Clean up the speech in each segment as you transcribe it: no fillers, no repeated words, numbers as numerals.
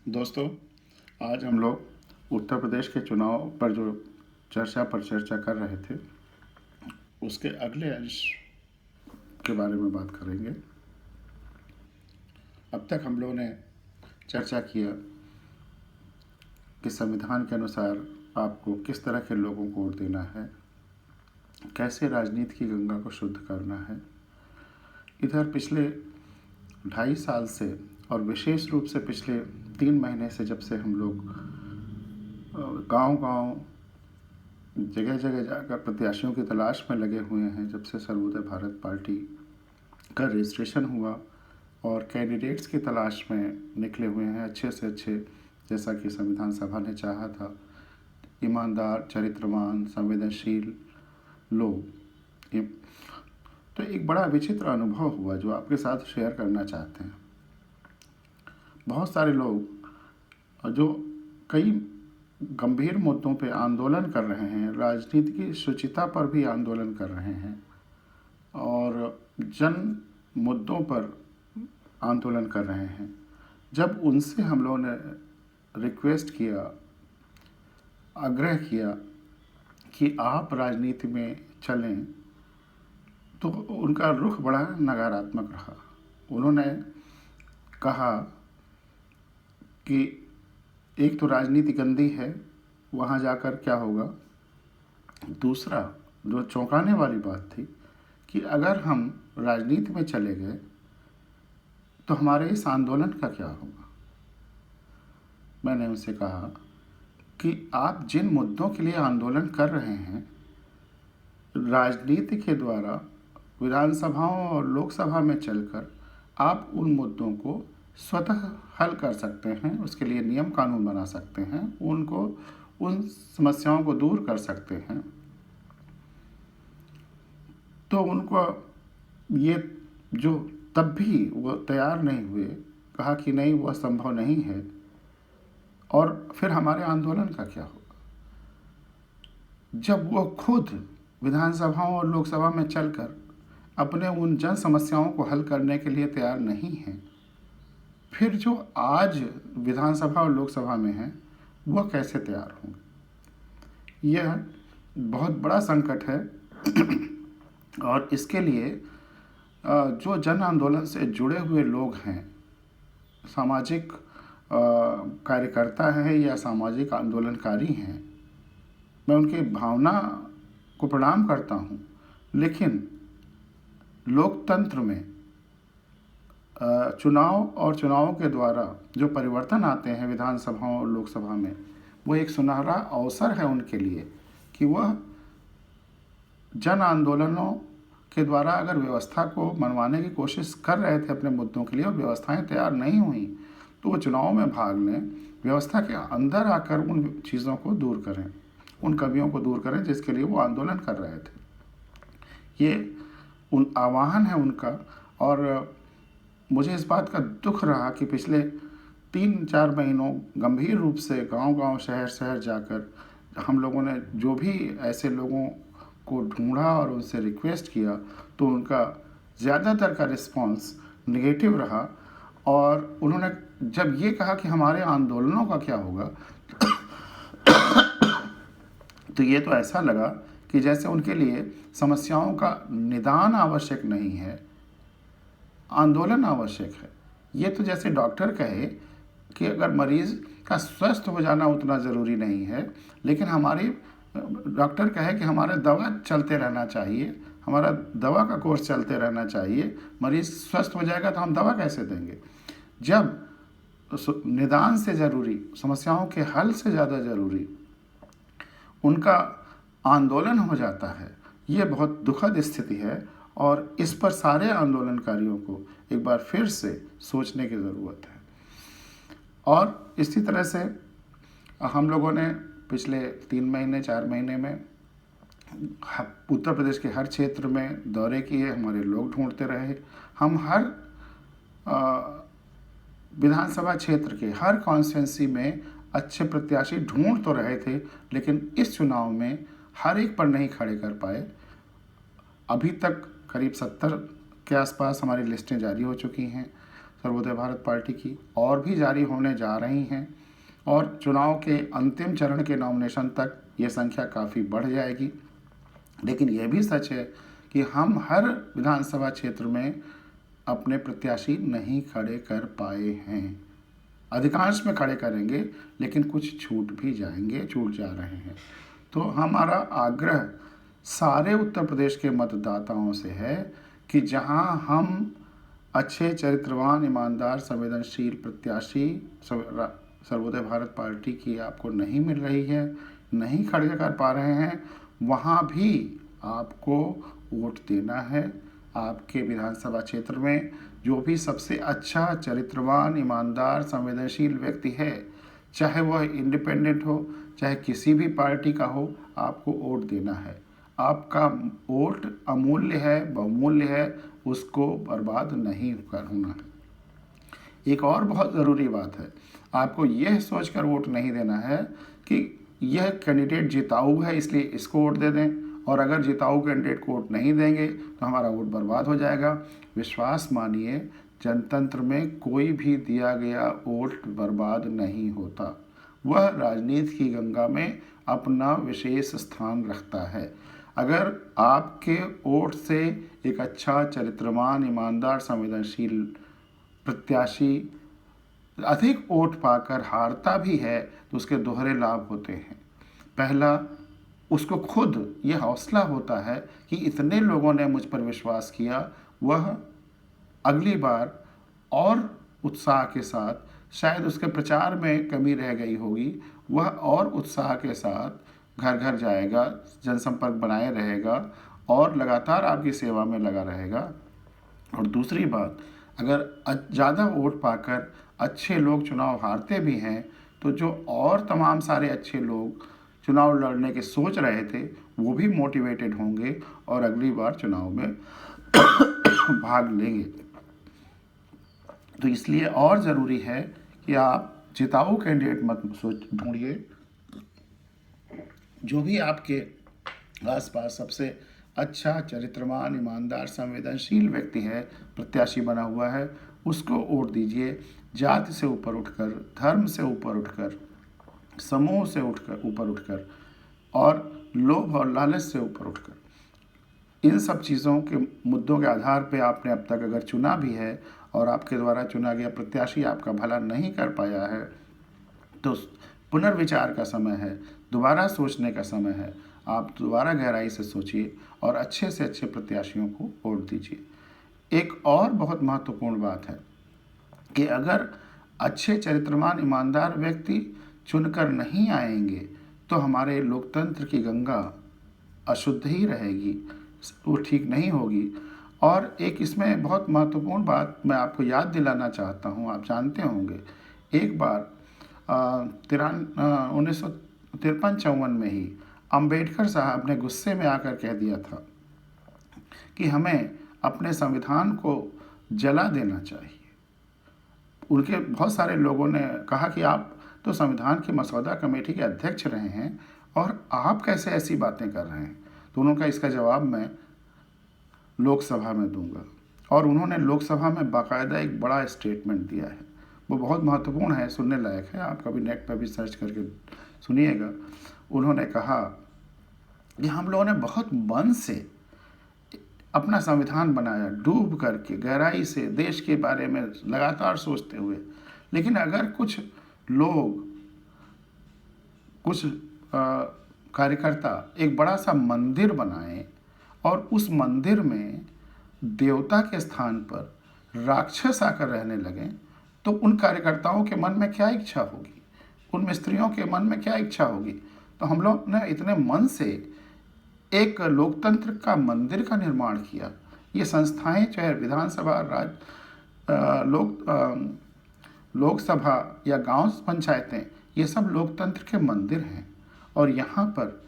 दोस्तों, आज हम लोग उत्तर प्रदेश के चुनाव पर जो चर्चा कर रहे थे, उसके अगले अंश के बारे में बात करेंगे। अब तक हम लोगों ने चर्चा किया कि संविधान के अनुसार आपको किस तरह के लोगों को वोट देना है, कैसे राजनीति की गंगा को शुद्ध करना है। इधर पिछले 2.5 साल से और विशेष रूप से पिछले 3 महीने से, जब से हम लोग गांव-गांव, जगह-जगह जाकर प्रत्याशियों की तलाश में लगे हुए हैं, जब से सर्वोदय भारत पार्टी का रजिस्ट्रेशन हुआ और कैंडिडेट्स की तलाश में निकले हुए हैं, अच्छे से अच्छे, जैसा कि संविधान सभा ने चाहा था, ईमानदार, चरित्रवान, संवेदनशील लोग। तो एक बड़ा विचित्र अनुभव हुआ जो आपके साथ शेयर करना चाहते हैं। बहुत सारे लोग जो कई गंभीर मुद्दों पे आंदोलन कर रहे हैं, राजनीति की शुचिता पर भी आंदोलन कर रहे हैं और जन मुद्दों पर आंदोलन कर रहे हैं, जब उनसे हम लोगों ने रिक्वेस्ट किया, आग्रह किया कि आप राजनीति में चलें, तो उनका रुख बड़ा नकारात्मक रहा। उन्होंने कहा कि एक तो राजनीति गंदी है, वहाँ जाकर क्या होगा। दूसरा, जो चौंकाने वाली बात थी, कि अगर हम राजनीति में चले गए तो हमारे इस आंदोलन का क्या होगा। मैंने उनसे कहा कि आप जिन मुद्दों के लिए आंदोलन कर रहे हैं, राजनीति के द्वारा विधानसभाओं और लोकसभा में चलकर आप उन मुद्दों को स्वतः हल कर सकते हैं, उसके लिए नियम कानून बना सकते हैं, उन समस्याओं को दूर कर सकते हैं। तो उनको ये जो तब भी वो तैयार नहीं हुए, कहा कि नहीं, वह संभव नहीं है। और फिर हमारे आंदोलन का क्या होगा जब वो खुद विधानसभाओं और लोकसभा में चलकर अपने उन जन समस्याओं को हल करने के लिए तैयार नहीं हैं। फिर जो आज विधानसभा और लोकसभा में हैं, वह कैसे तैयार होंगे। यह बहुत बड़ा संकट है और इसके लिए जो जन आंदोलन से जुड़े हुए लोग हैं, सामाजिक कार्यकर्ता हैं या सामाजिक आंदोलनकारी हैं, मैं उनकी भावना को प्रणाम करता हूँ। लेकिन लोकतंत्र में चुनाव और चुनावों के द्वारा जो परिवर्तन आते हैं विधानसभाओं और लोकसभा में, वो एक सुनहरा अवसर है उनके लिए कि वह जन आंदोलनों के द्वारा अगर व्यवस्था को मनवाने की कोशिश कर रहे थे अपने मुद्दों के लिए और व्यवस्थाएं तैयार नहीं हुई, तो वो चुनाव में भाग लें, व्यवस्था के अंदर आकर उन चीज़ों को दूर करें, उन कमियों को दूर करें जिसके लिए वो आंदोलन कर रहे थे। ये उन आह्वान है उनका। और मुझे इस बात का दुख रहा कि पिछले 3-4 महीनों गंभीर रूप से गांव-गांव, शहर-शहर जाकर हम लोगों ने जो भी ऐसे लोगों को ढूंढा और उनसे रिक्वेस्ट किया, तो उनका ज़्यादातर का रिस्पांस नेगेटिव रहा। और उन्होंने जब ये कहा कि हमारे आंदोलनों का क्या होगा, तो ये तो ऐसा लगा कि जैसे उनके लिए समस्याओं का निदान आवश्यक नहीं है, आंदोलन आवश्यक है। ये तो जैसे डॉक्टर कहे कि अगर मरीज़ का स्वस्थ हो जाना उतना ज़रूरी नहीं है, लेकिन डॉक्टर कहे कि हमारा दवा चलते रहना चाहिए, हमारा दवा का कोर्स चलते रहना चाहिए, मरीज़ स्वस्थ हो जाएगा तो हम दवा कैसे देंगे। जब निदान से ज़रूरी, समस्याओं के हल से ज़्यादा ज़रूरी उनका आंदोलन हो जाता है, ये बहुत दुखद स्थिति है और इस पर सारे आंदोलनकारियों को एक बार फिर से सोचने की ज़रूरत है। और इसी तरह से हम लोगों ने पिछले 3 महीने 4 महीने में उत्तर प्रदेश के हर क्षेत्र में दौरे किए, हमारे लोग ढूंढते रहे। हम हर विधानसभा क्षेत्र के हर कॉन्स्टिट्यूंसी में अच्छे प्रत्याशी ढूंढ तो रहे थे, लेकिन इस चुनाव में हर एक पर नहीं खड़े कर पाए। अभी तक करीब 70 के आसपास हमारी लिस्टें जारी हो चुकी हैं। सर्वोदय भारत पार्टी की और भी जारी होने जा रही हैं और चुनाव के अंतिम चरण के नॉमिनेशन तक ये संख्या काफ़ी बढ़ जाएगी। लेकिन यह भी सच है कि हम हर विधानसभा क्षेत्र में अपने प्रत्याशी नहीं खड़े कर पाए हैं। अधिकांश में खड़े करेंगे, लेकिन कुछ छूट भी जाएंगे, छूट जा रहे हैं। तो हमारा आग्रह सारे उत्तर प्रदेश के मतदाताओं से है कि जहां हम अच्छे चरित्रवान, ईमानदार, संवेदनशील प्रत्याशी सर्वोदय भारत पार्टी की आपको नहीं मिल रही है, नहीं खड़े कर पा रहे हैं, वहाँ भी आपको वोट देना है। आपके विधानसभा क्षेत्र में जो भी सबसे अच्छा चरित्रवान, ईमानदार, संवेदनशील व्यक्ति है, चाहे वह इंडिपेंडेंट हो, चाहे किसी भी पार्टी का हो, आपको वोट देना है। आपका वोट अमूल्य है, बहुमूल्य है, उसको बर्बाद नहीं करना है। एक और बहुत ज़रूरी बात है, आपको यह सोचकर वोट नहीं देना है कि यह कैंडिडेट जिताऊ है इसलिए इसको वोट दे दें, और अगर जिताऊ कैंडिडेट को वोट नहीं देंगे तो हमारा वोट बर्बाद हो जाएगा। विश्वास मानिए, जनतंत्र में कोई भी दिया गया वोट बर्बाद नहीं होता। वह राजनीति की गंगा में अपना विशेष स्थान रखता है। अगर आपके वोट से एक अच्छा चरित्रवान, ईमानदार, संवेदनशील प्रत्याशी अधिक वोट पाकर हारता भी है तो उसके दोहरे लाभ होते हैं। पहला, उसको खुद ये हौसला होता है कि इतने लोगों ने मुझ पर विश्वास किया, वह अगली बार और उत्साह के साथ, शायद उसके प्रचार में कमी रह गई होगी, वह और उत्साह के साथ घर घर जाएगा, जनसंपर्क बनाए रहेगा और लगातार आपकी सेवा में लगा रहेगा। और दूसरी बात, अगर ज़्यादा वोट पाकर अच्छे लोग चुनाव हारते भी हैं तो जो और तमाम सारे अच्छे लोग चुनाव लड़ने के सोच रहे थे वो भी मोटिवेटेड होंगे और अगली बार चुनाव में भाग लेंगे। तो इसलिए और ज़रूरी है कि आप जिताऊ कैंडिडेट मत ढूंढिए। जो भी आपके आसपास सबसे अच्छा चरित्रवान, ईमानदार, संवेदनशील व्यक्ति है, प्रत्याशी बना हुआ है, उसको वोट दीजिए। जाति से ऊपर उठकर, धर्म से ऊपर उठकर, समूह से ऊपर उठकर और लोभ और लालच से ऊपर उठकर, इन सब चीज़ों के मुद्दों के आधार पे आपने अब तक अगर चुना भी है और आपके द्वारा चुना गया प्रत्याशी आपका भला नहीं कर पाया है तो पुनर्विचार का समय है, दोबारा सोचने का समय है। आप दोबारा गहराई से सोचिए और अच्छे से अच्छे प्रत्याशियों को वोट दीजिए। एक और बहुत महत्वपूर्ण बात है कि अगर अच्छे चरित्रवान, ईमानदार व्यक्ति चुनकर नहीं आएंगे तो हमारे लोकतंत्र की गंगा अशुद्ध ही रहेगी, वो ठीक नहीं होगी। और एक इसमें बहुत महत्वपूर्ण बात मैं आपको याद दिलाना चाहता हूँ, आप जानते होंगे एक बार 1953-54 में ही अंबेडकर साहब ने गुस्से में आकर कह दिया था कि हमें अपने संविधान को जला देना चाहिए। उनके बहुत सारे लोगों ने कहा कि आप तो संविधान की मसौदा कमेटी के अध्यक्ष रहे हैं और आप कैसे ऐसी बातें कर रहे हैं। तो उन्होंने कहा इसका जवाब मैं लोकसभा में दूंगा, और उन्होंने लोकसभा में बाकायदा एक बड़ा स्टेटमेंट दिया है, वो बहुत महत्वपूर्ण है, सुनने लायक है, आप कभी नेट पर भी सर्च करके सुनिएगा। उन्होंने कहा कि हम लोगों ने बहुत मन से अपना संविधान बनाया, डूब करके गहराई से देश के बारे में लगातार सोचते हुए, लेकिन अगर कुछ लोग, कुछ कार्यकर्ता एक बड़ा सा मंदिर बनाएं और उस मंदिर में देवता के स्थान पर राक्षस आकर रहने लगें तो उन कार्यकर्ताओं के मन में क्या इच्छा होगी, उन मिस्त्रियों के मन में क्या इच्छा होगी। तो हम लोग ने इतने मन से एक लोकतंत्र का मंदिर का निर्माण किया। ये संस्थाएं, चाहे विधानसभा, लोकसभा या गांव पंचायतें, ये सब लोकतंत्र के मंदिर हैं। और यहाँ पर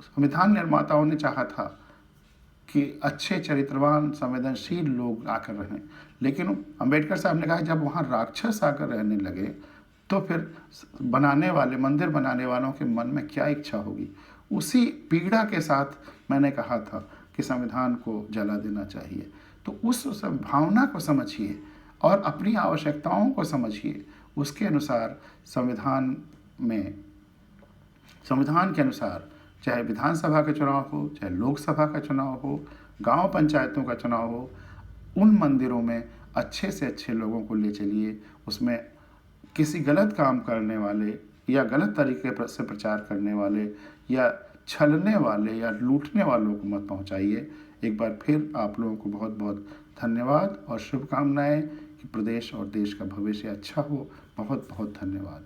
संविधान निर्माताओं ने चाहा था कि अच्छे चरित्रवान, संवेदनशील लोग आकर रहें, लेकिन अंबेडकर साहब ने कहा जब वहाँ राक्षस आकर रहने लगे तो फिर मंदिर बनाने वालों के मन में क्या इच्छा होगी। उसी पीड़ा के साथ मैंने कहा था कि संविधान को जला देना चाहिए। तो उस भावना को समझिए। और अपनी आवश्यकताओं को समझिए। उसके अनुसार संविधान के अनुसार, चाहे विधानसभा का चुनाव हो, चाहे लोकसभा का चुनाव हो, गांव पंचायतों का चुनाव हो, उन मंदिरों में अच्छे से अच्छे लोगों को ले चलिए। उसमें किसी गलत काम करने वाले या गलत तरीके से प्रचार करने वाले या छलने वाले या लूटने वालों को मत पहुंचाइए। एक बार फिर आप लोगों को बहुत बहुत धन्यवाद और शुभकामनाएं कि प्रदेश और देश का भविष्य अच्छा हो। बहुत बहुत धन्यवाद।